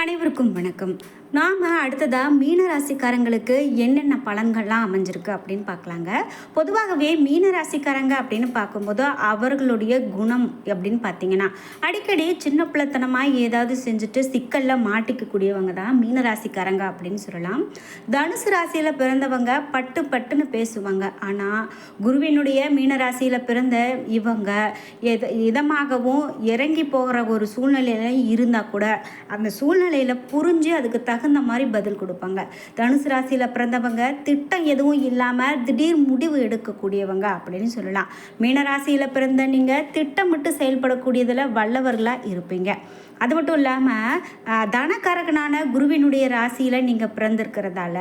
அனைவருக்கும் வணக்கம். நாம் அடுத்ததாக மீனராசிக்காரங்களுக்கு என்னென்ன பலன்கள்லாம் அமைஞ்சிருக்கு அப்படின்னு பார்க்கலாங்க. பொதுவாகவே மீனராசிக்காரங்க அப்படின்னு பார்க்கும்போது அவர்களுடைய குணம் அப்படின்னு பார்த்தீங்கன்னா, அடிக்கடி சின்ன பிள்ளைத்தனமாக ஏதாவது செஞ்சுட்டு சிக்கலில் மாட்டிக்கக்கூடியவங்க தான் மீனராசிக்காரங்க அப்படின்னு சொல்லலாம். தனுசு ராசியில் பிறந்தவங்க பட்டு பட்டுன்னு பேசுவாங்க. ஆனால் குருவினுடைய மீனராசியில் பிறந்த இவங்க இதமாகவும் இறங்கி போகிற ஒரு சூழ்நிலையில் இருந்தால் கூட அந்த சூழ்நிலையில் புரிஞ்சு அதுக்கு தகுந்த மாதிரி பதில் கொடுப்பாங்க. தனுசு ராசியில் பிறந்தவங்க திட்டம் எதுவும் இல்லாமல் திடீர் முடிவு எடுக்கக்கூடியவங்க அப்படின்னு சொல்லலாம். மீனராசியில் பிறந்த நீங்கள் திட்டமிட்டு செயல்படக்கூடியதில் வல்லவர்களாக இருப்பீங்க. அது மட்டும் இல்லாமல் தனக்காரகனான குருவினுடைய ராசியில் நீங்கள் பிறந்திருக்கிறதால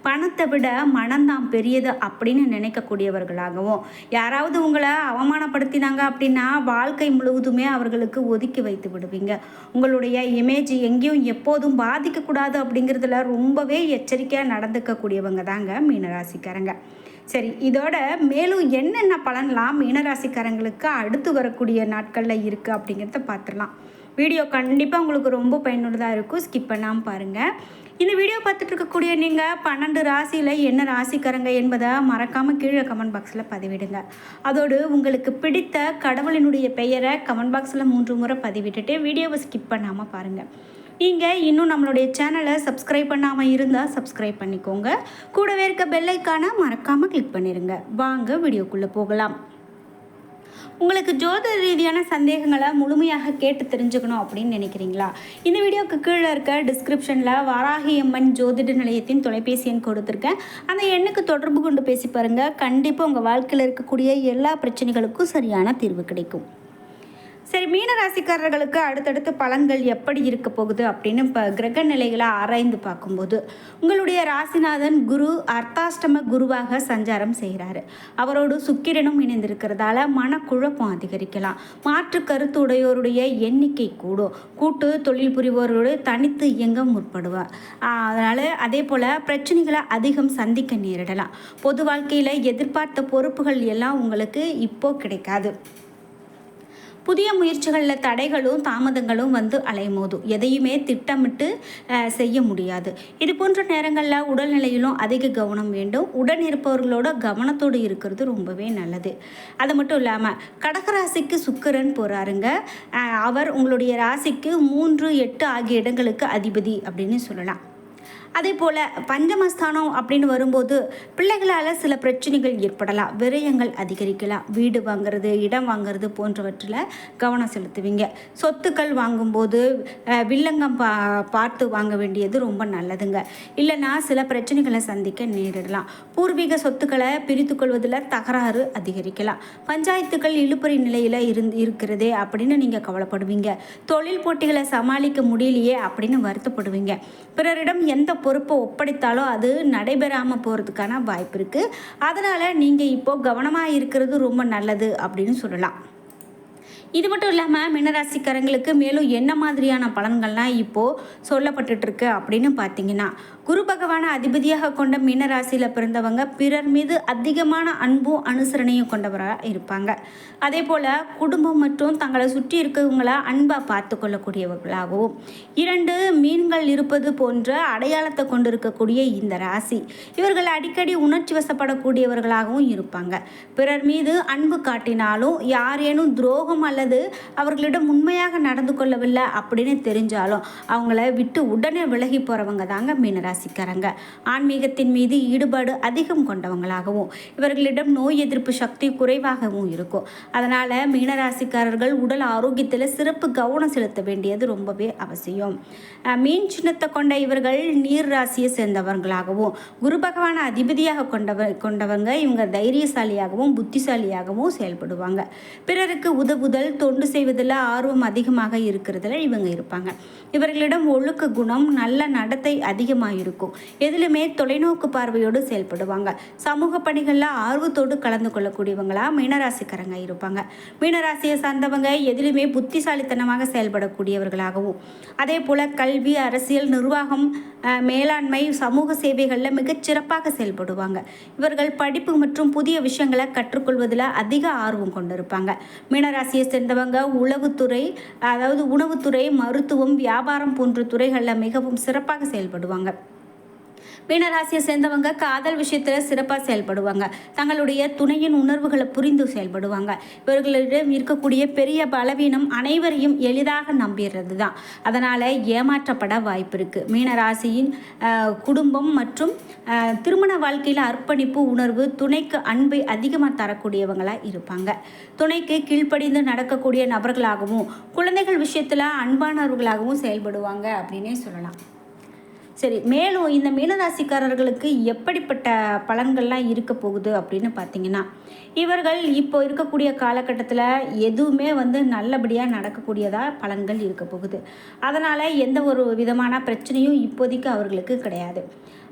பணத்தை விட மனம்தான் பெரியது அப்படின்னு நினைக்கக்கூடியவர்களாகவும், யாராவது உங்களை அவமானப்படுத்தினாங்க அப்படின்னா வாழ்க்கை முழுவதுமே அவர்களுக்கு ஒதுக்கி வைத்து விடுவீங்க. உங்களுடைய இமேஜ் எங்கேயும் எப்போதும் பாதிக்கக்கூடாது அப்படிங்கிறதுல ரொம்பவே எச்சரிக்கையாக நடந்துக்கக்கூடியவங்க தாங்க மீனராசிக்காரங்க. சரி, இதோட மேலும் என்னென்ன பலன்லாம் மீனராசிக்காரங்களுக்கு அடுத்து வரக்கூடிய நாட்களில் இருக்குது அப்படிங்கிறத பார்த்துடலாம். வீடியோ கண்டிப்பாக உங்களுக்கு ரொம்ப பயனுள்ளதாக இருக்கும். ஸ்கிப் பண்ணாமல் பாருங்கள். இந்த வீடியோ பார்த்துட்டு இருக்கக்கூடிய நீங்கள் 12 ராசியில் என்ன ராசிக்காரங்க என்பதை மறக்காமல் கீழே கமெண்ட் பாக்ஸில் பதிவிடுங்க. அதோடு உங்களுக்கு பிடித்த கடவுளினுடைய பெயரை கமெண்ட் பாக்ஸில் 3 முறை பதிவிட்டுட்டு வீடியோவை ஸ்கிப் பண்ணாமல் பாருங்கள். நீங்கள் இன்னும் நம்மளுடைய சேனலை சப்ஸ்கிரைப் பண்ணாமல் இருந்தால் சப்ஸ்கிரைப் பண்ணிக்கோங்க. கூடவே இருக்க பெல்லைக்கான மறக்காமல் கிளிக் பண்ணிடுங்க. வாங்க வீடியோக்குள்ளே போகலாம். உங்களுக்கு ஜோதிட ரீதியான சந்தேகங்களை முழுமையாக கேட்டு தெரிஞ்சுக்கணும் அப்படின்னு நினைக்கிறீங்களா? இந்த வீடியோக்கு கீழே இருக்க டிஸ்கிரிப்ஷனில் வாராகி அம்மன் ஜோதிட நிலையத்தின் தொலைபேசி எண் கொடுத்துருக்கேன். அந்த எண்ணுக்கு தொடர்பு கொண்டு பேசி பாருங்கள். கண்டிப்பாக உங்கள் வாழ்க்கையில் இருக்கக்கூடிய எல்லா பிரச்சனைகளுக்கும் சரியான தீர்வு கிடைக்கும். சரி, மீனராசிக்காரர்களுக்கு அடுத்தடுத்து பலன்கள் எப்படி இருக்க போகுது அப்படின்னு இப்போ கிரக நிலைகளை ஆராய்ந்து பார்க்கும்போது, உங்களுடைய ராசிநாதன் குரு அர்த்தாஷ்டம குருவாக சஞ்சாரம் செய்கிறாரு. அவரோடு சுக்கிரனும் இணைந்திருக்கிறதால மனக்குழப்பம் அதிகரிக்கலாம். மாற்று கருத்து உடையோருடைய எண்ணிக்கை கூடும். கூட்டு தொழில் புரிவோரோடு தனித்து இயங்க முற்படுவார். அதனால் அதே போல் பிரச்சனைகளை அதிகம் சந்திக்க நேரிடலாம். பொது வாழ்க்கையில் எதிர்பார்த்த பொறுப்புகள் எல்லாம் உங்களுக்கு இப்போது கிடைக்காது. புதிய முயற்சிகளில் தடைகளும் தாமதங்களும் வந்து அலைமோதும். எதையுமே திட்டமிட்டு செய்ய முடியாது. இது போன்ற நேரங்களில் உடல்நிலையிலும் அதிக கவனம் வேண்டும். உடன் இருப்பவர்களோட கவனத்தோடு இருக்கிறது ரொம்பவே நல்லது. அது மட்டும் இல்லாமல் கடகராசிக்கு சுக்கிரன் போகிறாருங்க. அவர் உங்களுடைய ராசிக்கு 3, 8 ஆகிய இடங்களுக்கு அதிபதி அப்படின்னு சொல்லலாம். அதே போல் பஞ்சமஸ்தானம் அப்படின்னு வரும்போது பிள்ளைகளால் சில பிரச்சனைகள் ஏற்படலாம். விரயங்கள் அதிகரிக்கலாம். வீடு வாங்கிறது, இடம் வாங்கிறது போன்றவற்றில் கவனம் செலுத்துவீங்க. சொத்துக்கள் வாங்கும்போது வில்லங்கம் பார்த்து வாங்க வேண்டியது ரொம்ப நல்லதுங்க. இல்லைன்னா சில பிரச்சனைகளை சந்திக்க நேரிடலாம். பூர்வீக சொத்துக்களை பிரித்து கொள்வதில் தகராறு அதிகரிக்கலாம். பஞ்சாயத்துக்கள் இழுபறி நிலையில் இருக்கிறதே அப்படின்னு நீங்கள் கவலைப்படுவீங்க. தொழில் போட்டிகளை சமாளிக்க முடியலையே அப்படின்னு வருத்தப்படுவீங்க. பிறரிடம் எந்த பொறுப்பை ஒப்படைத்தாலும் அது நடைபெறாமல் போகிறதுக்கான வாய்ப்பு இருக்குது. அதனால் நீங்கள் இப்போது கவனமாக இருக்கிறது ரொம்ப நல்லது அப்படின்னு சொல்லலாம். இது மட்டும் இல்லாமல் மீனராசிக்காரங்களுக்கு மேலும் என்ன மாதிரியான பலன்கள்லாம் இப்போது சொல்லப்பட்டுருக்கு அப்படின்னு பார்த்தீங்கன்னா, குரு பகவானை அதிபதியாக கொண்ட மீனராசியில் பிறந்தவங்க பிறர் மீது அதிகமான அன்பும் அனுசரணையும் கொண்டவராக இருப்பாங்க. அதே போல் குடும்பம் மற்றும் தங்களை சுற்றி இருக்கவங்களை அன்பாக பார்த்து கொள்ளக்கூடியவர்களாகவும், 2 மீன்கள் இருப்பது போன்ற அடையாளத்தை கொண்டிருக்கக்கூடிய இந்த ராசி இவர்கள் அடிக்கடி உணர்ச்சி வசப்படக்கூடியவர்களாகவும் இருப்பாங்க. பிறர் மீது அன்பு காட்டினாலும் யாரேனும் துரோகம் அல்லது அவர்களிடம் உண்மையாக நடந்து கொள்ளவில்லை அப்படின்னு தெரிஞ்சாலும் அவங்கள விட்டு உடனே விலகி போகிறவங்க தாங்க மீனராசிக்காரங்க. ஆன்மீகத்தின் மீது ஈடுபாடு அதிகம் கொண்டவங்களாகவும், இவர்களிடம் நோய் எதிர்ப்பு சக்தி குறைவாகவும் இருக்கும். அதனால் மீனராசிக்காரர்கள் உடல் ஆரோக்கியத்தில் சிறப்பு கவனம் செலுத்த வேண்டியது ரொம்பவே அவசியம். மீன் சின்னத்தை கொண்ட இவர்கள் நீர் ராசியை சேர்ந்தவர்களாகவும், குரு பகவான அதிபதியாக கொண்டவங்க இவங்க தைரியசாலியாகவும் புத்திசாலியாகவும் செயல்படுவாங்க. பிறருக்கு உதவுதல், தொண்டு செய்வதில் ஆர்வம் அதிகமாக இருக்கிறதுல இவங்க இருப்பாங்க. இவர்களிடம் ஒழுக்க குணம், நல்ல நடத்தை அதிகமாக இருக்கும். எதிலுமே தொலைநோக்கு பார்வையோடு செயல்படுவாங்க. சமூக பணிகளில் ஆர்வத்தோடு கலந்து கொள்ளக்கூடியவங்களா மீனராசிக்காரங்க இருப்பாங்க. மீனராசியை சார்ந்தவங்க எதிலுமே புத்திசாலித்தனமாக செயல்படக்கூடியவர்களாகவும், அதே போல் கல்வி, அரசியல், நிர்வாகம், மேலாண்மை, சமூக சேவைகளில் மிகச்சிறப்பாக செயல்படுவாங்க. இவர்கள் படிப்பு மற்றும் புதிய விஷயங்களை கற்றுக்கொள்வதில் அதிக ஆர்வம் கொண்டிருப்பாங்க. மீனராசியை சேர்ந்தவங்க உளவுத்துறை, அதாவது உணவுத்துறை, மருத்துவம், வியாபாரம் போன்ற துறைகளில் மிகவும் சிறப்பாக செயல்படுவாங்க. மீனராசியை சேர்ந்தவங்க காதல் விஷயத்தில் சிறப்பாக செயல்படுவாங்க. தங்களுடைய துணையின் உணர்வுகளை புரிந்து செயல்படுவாங்க. இவர்களிடம் இருக்கக்கூடிய பெரிய பலவீனம் அனைவரையும் எளிதாக நம்பிடுறது தான். அதனால் ஏமாற்றப்பட வாய்ப்பு இருக்குது. மீனராசியின் குடும்பம் மற்றும் திருமண வாழ்க்கையில் அர்ப்பணிப்பு உணர்வு, துணைக்கு அன்பை அதிகமாக தரக்கூடியவங்களாக இருப்பாங்க. துணைக்கு கீழ்ப்படிந்து நடக்கக்கூடிய நபர்களாகவும் குழந்தைகள் விஷயத்தில் அன்பானவர்களாகவும் செயல்படுவாங்க அப்படின்னே சொல்லலாம். சரி, மேலும் இந்த மீனராசிக்காரர்களுக்கு எப்படிப்பட்ட பலன்கள்லாம் இருக்க போகுது அப்படின்னு பார்த்தீங்கன்னா, இவர்கள் இப்போ இருக்கக்கூடிய காலகட்டத்தில் எதுவுமே நல்லபடியாக நடக்கக்கூடியதாக பலன்கள் இருக்க போகுது. அதனால் எந்த ஒரு விதமான பிரச்சனையும் இப்போதைக்கு அவர்களுக்கு கிடையாது.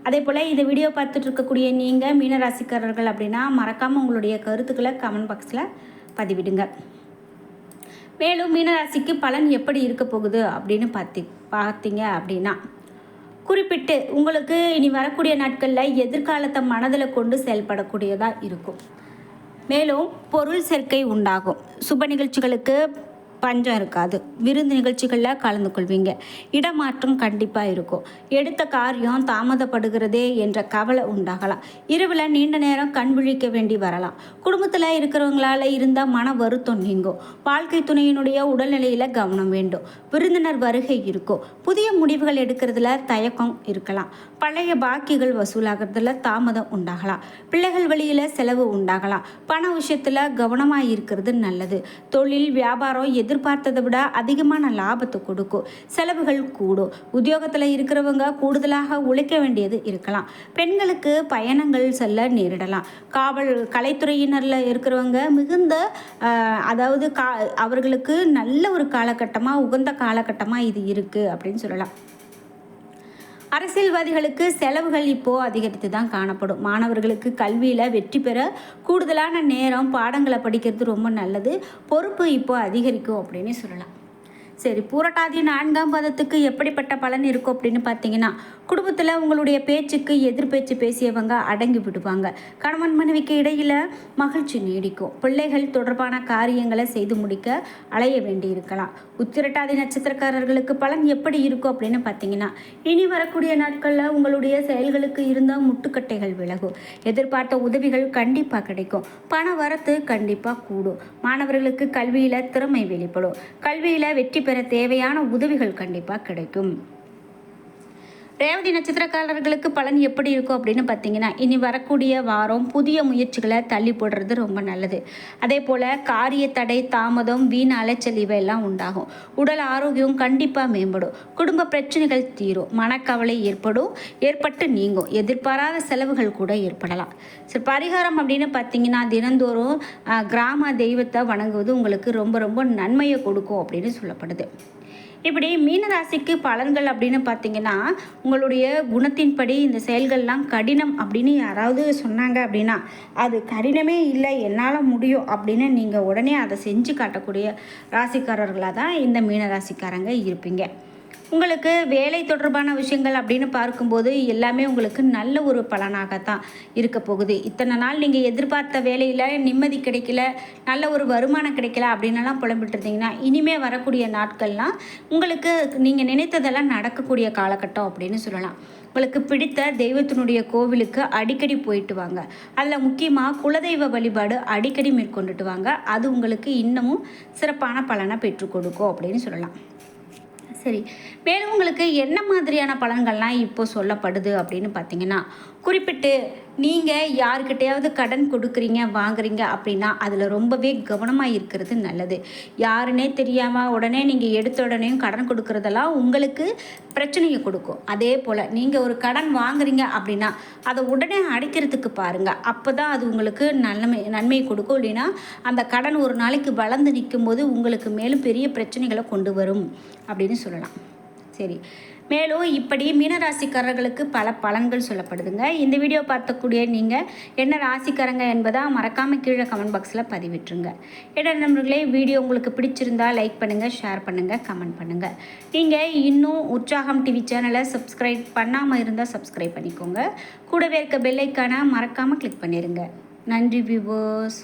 அதே போல் இந்த வீடியோ பார்த்துட்டு இருக்கக்கூடிய நீங்கள் மீனராசிக்காரர்கள் அப்படின்னா மறக்காமல் உங்களுடைய கருத்துக்களை கமெண்ட் பாக்ஸில் பதிவிடுங்க. மேலும் மீனராசிக்கு பலன் எப்படி இருக்க போகுது அப்படின்னு பார்த்தீங்க அப்படின்னா, குறிப்பிட்டு உங்களுக்கு இனி வரக்கூடிய நாட்களில் எதிர்காலத்தை மனதில் கொண்டு செயல்படக்கூடியதாக இருக்கும். மேலும் பொருள் சேர்க்கை உண்டாகும். சுப நிகழ்ச்சிகளுக்கு பஞ்சம் இருக்காது. விருந்து நிகழ்ச்சிகளில் கலந்து கொள்வீங்க. இடமாற்றம் கண்டிப்பாக இருக்கும். எடுத்த காரியம் தாமதப்படுகிறதே என்ற கவலை உண்டாகலாம். இரவில் நீண்ட நேரம் கண் விழிக்க வேண்டி வரலாம். குடும்பத்தில் இருக்கிறவங்களால் இருந்த மன வருத்தம் நீங்கும். வாழ்க்கை துணையினுடைய உடல்நிலையில் கவனம் வேண்டும். விருந்தினர் வருகை இருக்கும். புதிய முடிவுகள் எடுக்கிறதுல தயக்கம் இருக்கலாம். பழைய பாக்கிகள் வசூலாகிறதுல தாமதம் உண்டாகலாம். பிள்ளைகள் வழியில் செலவு உண்டாகலாம். பண விஷயத்தில் கவனமாக இருக்கிறது நல்லது. தொழில் வியாபாரம் எதிர்பார்த்ததை விட அதிகமான லாபத்தை கொடுக்கும். செலவுகள் கூடும். உத்தியோகத்தில் இருக்கிறவங்க கூடுதலாக உழைக்க வேண்டியது இருக்கலாம். பெண்களுக்கு பயணங்கள் செல்ல நேரிடலாம். கலைத்துறையினரில் இருக்கிறவங்க மிகுந்த அவர்களுக்கு நல்ல ஒரு காலகட்டமாக, உகந்த காலகட்டமாக இது இருக்குது அப்படின்னு சொல்லலாம். அரசியல்வாதிகளுக்கு செலவுகள் இப்போது அதிகரித்து தான் காணப்படும். மாணவர்களுக்கு கல்வியில் வெற்றி பெற கூடுதலான நேரம் பாடங்களை படிக்கிறது ரொம்ப நல்லது. பொறுப்பு இப்போது அதிகரிக்கும் அப்படின்னு சொல்லலாம். சரி, பூரட்டாதி 4ஆம் பாதத்துக்கு எப்படிப்பட்ட பலன் இருக்கும் அப்படின்னு பார்த்தீங்கன்னா, குடும்பத்தில் உங்களுடைய பேச்சுக்கு எதிர்பேச்சு பேசியவங்க அடங்கி விடுவாங்க. கணவன் மனைவிக்கு இடையில் மகிழ்ச்சி நீடிக்கும். பிள்ளைகள் தொடர்பான காரியங்களை செய்து முடிக்க அலைய வேண்டி இருக்கலாம். உத்திரட்டாதி நட்சத்திரக்காரர்களுக்கு பலன் எப்படி இருக்கும் அப்படின்னு பார்த்தீங்கன்னா, இனி வரக்கூடிய நாட்களில் உங்களுடைய செயல்களுக்கு இருந்த முட்டுக்கட்டைகள் விலகும். எதிர்பார்த்த உதவிகள் கண்டிப்பாக கிடைக்கும். பண வரத்து கண்டிப்பாக கூடும். மாணவர்களுக்கு கல்வியில் திறமை வெளிப்படும். கல்வியில் வெற்றி பெற தேவையான உதவிகள் கண்டிப்பாக கிடைக்கும். ரேவதி நட்சத்திரக்காரர்களுக்கு பலன் எப்படி இருக்கும் அப்படின்னு பார்த்தீங்கன்னா, இனி வரக்கூடிய வாரம் புதிய முயற்சிகளை தள்ளி போடுறது ரொம்ப நல்லது. அதே போல் காரிய தடை, தாமதம், வீண் அலைச்சல் இவையெல்லாம் உண்டாகும். உடல் ஆரோக்கியம் கண்டிப்பாக மேம்படும். குடும்ப பிரச்சனைகள் தீரும். மனக்கவலை ஏற்பட்டு நீங்கும். எதிர்பாராத செலவுகள் கூட ஏற்படலாம். சரி, பரிகாரம் அப்படின்னு பார்த்தீங்கன்னா, தினந்தோறும் கிராம தெய்வத்தை வணங்குவது உங்களுக்கு ரொம்ப ரொம்ப நன்மையை கொடுக்கும் அப்படின்னு சொல்லப்படுது. இப்படி மீனராசிக்கு பலன்கள் அப்படின்னு பார்த்தீங்கன்னா, உங்களுடைய குணத்தின்படி இந்த செயல்கள்லாம் கடினம் அப்படின்னு யாராவது சொன்னாங்க அப்படின்னா, அது கடினமே இல்லை, என்னால் முடியும் அப்படின்னு நீங்கள் உடனே அதை செஞ்சு காட்டக்கூடிய ராசிக்காரர்களாக தான் இந்த மீனராசிக்காரங்க இருப்பீங்க. உங்களுக்கு வேலை தொடர்பான விஷயங்கள் அப்படின்னு பார்க்கும்போது எல்லாமே உங்களுக்கு நல்ல ஒரு பலனாகத்தான் இருக்க போகுது. இத்தனை நாள் நீங்கள் எதிர்பார்த்த வேலையில் நிம்மதி கிடைக்கல, நல்ல ஒரு வருமானம் கிடைக்கல அப்படின்னலாம் புலம்பிட்டு இருந்தீங்கன்னா, இனிமேல் வரக்கூடிய நாட்கள்லாம் உங்களுக்கு நீங்கள் நினைத்ததெல்லாம் நடக்கக்கூடிய காலகட்டம் அப்படின்னு சொல்லலாம். உங்களுக்கு பிடித்த தெய்வத்தினுடைய கோவிலுக்கு அடிக்கடி போயிட்டு வாங்க. அதில் முக்கியமாக குலதெய்வ வழிபாடு அடிக்கடி மேற்கொண்டுட்டு வாங்க. அது உங்களுக்கு இன்னமும் சிறப்பான பலனை பெற்றுக் கொடுக்கும் அப்படின்னு சொல்லலாம். சரி, மேலும் உங்களுக்கு என்ன மாதிரியான பலன்கள்லாம் இப்போ சொல்லப்படுது அப்படின்னு பார்த்தீங்கன்னா, குறிப்பிட்டு நீங்கள் யாருக்கிட்டையாவது கடன் கொடுக்குறீங்க, வாங்குறீங்க அப்படின்னா அதில் ரொம்பவே கவனமாக இருக்கிறது நல்லது. யாருன்னே தெரியாமல் உடனே நீங்கள் எடுத்த உடனேயும் கடன் கொடுக்குறதெல்லாம் உங்களுக்கு பிரச்சனையை கொடுக்கும். அதே போல் நீங்கள் ஒரு கடன் வாங்குறீங்க அப்படின்னா அதை உடனே அடைக்கிறதுக்கு பாருங்கள். அப்போ தான் அது உங்களுக்கு நன்மையை கொடுக்கும். இல்லைன்னா அந்த கடன் ஒரு நாளைக்கு வளர்ந்து நிற்கும்போது உங்களுக்கு மேலும் பெரிய பிரச்சனைகளை கொண்டு வரும் அப்படின்னு சொல்லலாம். சரி, மேலும் இப்படி மீனராசிக்காரர்களுக்கு பல பலன்கள் சொல்லப்படுதுங்க. இந்த வீடியோ பார்க்கக்கூடிய நீங்கள் என்ன ராசிக்காரங்க என்பதை மறக்காமல் கீழே கமெண்ட் பாக்ஸில் பதிவிட்டுருங்க. என்ன நண்பர்களே, வீடியோ உங்களுக்கு பிடிச்சிருந்தா லைக் பண்ணுங்கள், ஷேர் பண்ணுங்கள், கமெண்ட் பண்ணுங்கள். நீங்கள் இன்னும் உற்சாகம் டிவி சேனலை சப்ஸ்கிரைப் பண்ணாமல் இருந்தால் சப்ஸ்கிரைப் பண்ணிக்கோங்க. கூடவே இருக்க பெல் ஐக்கானை மறக்காமல் கிளிக் பண்ணிடுங்க. நன்றி வியூவர்ஸ்.